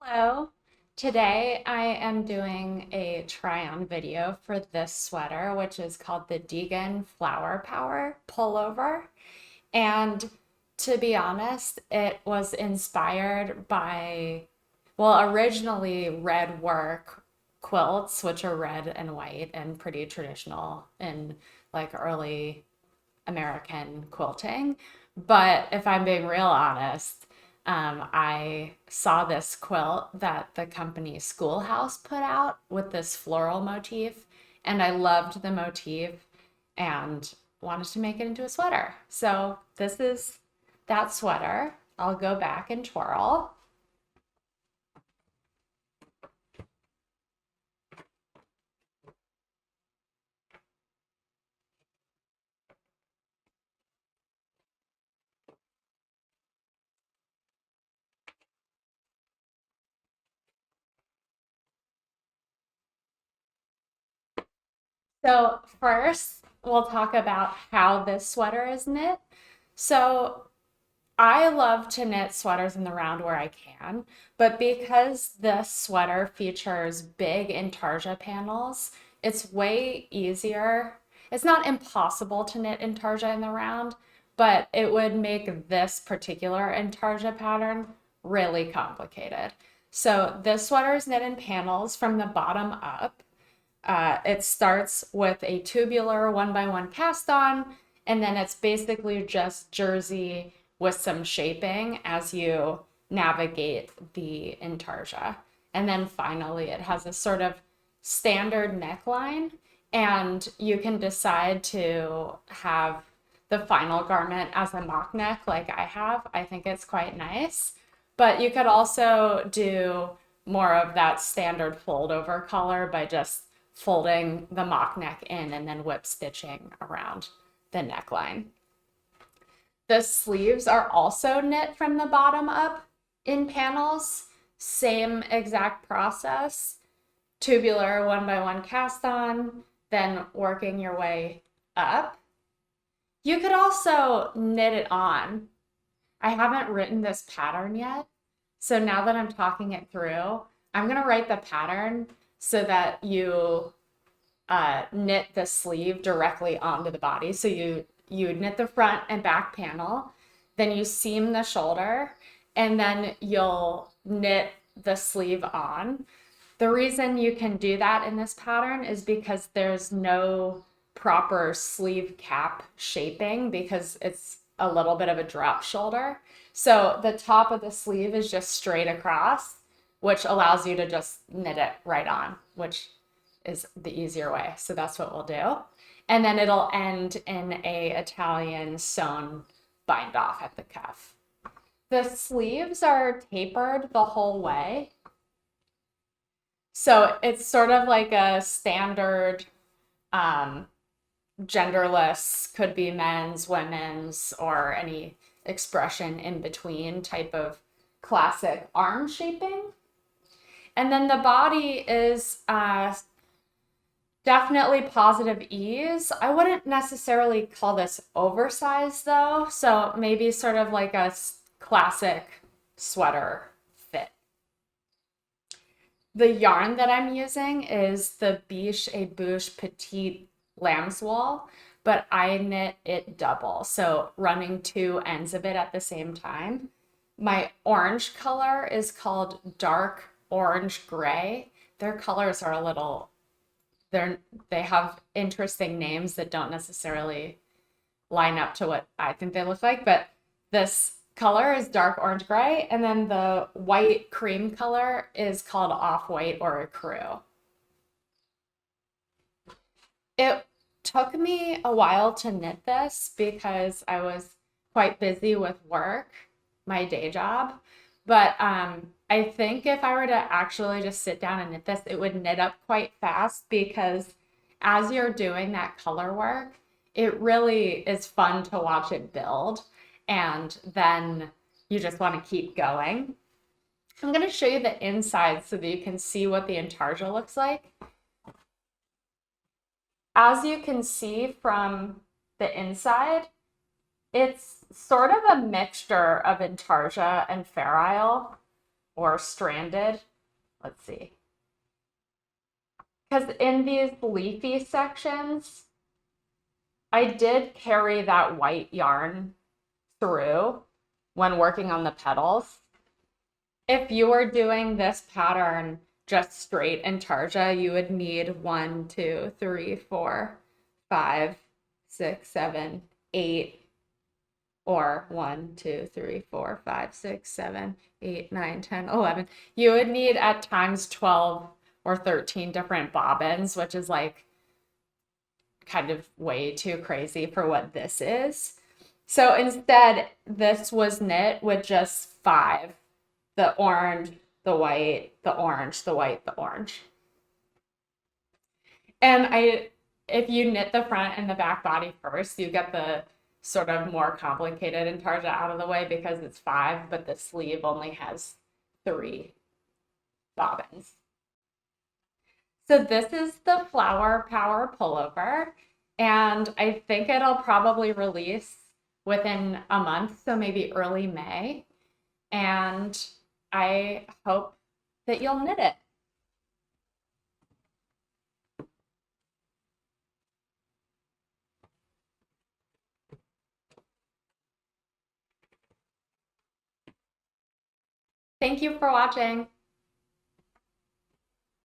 Hello. Today I am doing a try-on video for this sweater, which is called the Degen Flower Power Pullover. And to be honest, it was inspired by, well, originally red work quilts, which are red and white and pretty traditional in like early American quilting. But if I'm being real honest, I saw this quilt that the company Schoolhouse put out with this floral motif, and I loved the motif and wanted to make it into a sweater. So this is that sweater. I'll go back and twirl. So first, we'll talk about how this sweater is knit. So I love to knit sweaters in the round where I can, but because this sweater features big intarsia panels, it's way easier. It's not impossible to knit intarsia in the round, but it would make this particular intarsia pattern really complicated. So this sweater is knit in panels from the bottom up. It starts with a tubular 1x1 cast on, and then it's basically just jersey with some shaping as you navigate the intarsia. And then finally, it has a sort of standard neckline, and you can decide to have the final garment as a mock neck like I have. I think it's quite nice. But you could also do more of that standard fold over color by just folding the mock neck in and then whip stitching around the neckline. The sleeves are also knit from the bottom up in panels, same exact process, tubular 1x1 cast on, then working your way up. You could also knit it on. I haven't written this pattern yet, so now that I'm talking it through, I'm gonna write the pattern so that you knit the sleeve directly onto the body. So you knit the front and back panel, then you seam the shoulder, and then you'll knit the sleeve on. The reason you can do that in this pattern is because there's no proper sleeve cap shaping because it's a little bit of a drop shoulder. So the top of the sleeve is just straight across, which allows you to just knit it right on, which is the easier way. So that's what we'll do. And then it'll end in a Italian sewn bind off at the cuff. The sleeves are tapered the whole way. So it's sort of like a standard genderless, could be men's, women's, or any expression in between type of classic arm shaping. And then the body is definitely positive ease. I wouldn't necessarily call this oversized though. So maybe sort of like a classic sweater fit. The yarn that I'm using is the Biche et Bouche Petite Lamb's Wool, but I knit it double. So running two ends of it at the same time. My orange color is called dark orange gray. Their colors are a little they have interesting names that don't necessarily line up to what I think they look like, but this color is dark orange gray, and then the white cream color is called off-white or ecru. It took me a while to knit this because I was quite busy with work, my day job, but I think if I were to actually just sit down and knit this, it would knit up quite fast because as you're doing that color work, it really is fun to watch it build, and then you just want to keep going. I'm going to show you the inside so that you can see what the intarsia looks like. As you can see from the inside, it's sort of a mixture of intarsia and ferrule. or stranded. Let's see. Because in these leafy sections, I did carry that white yarn through when working on the petals. If you were doing this pattern just straight in tarja, you would need 1, 2, 3, 4, 5, 6, 7, 8, or 1, 2, 3, 4, 5, 6, 7, 8, 9, 10, 11. You would need at times 12 or 13 different bobbins, which is like kind of way too crazy for what this is. So instead, this was knit with just 5, the orange, the white, the orange, the white, the orange. And if you knit the front and the back body first, you get the sort of more complicated intarsia out of the way because it's 5, but the sleeve only has 3 bobbins. So this is the Flower Power pullover, and I think it'll probably release within a month, so maybe early May. And I hope that you'll knit it. Thank you for watching.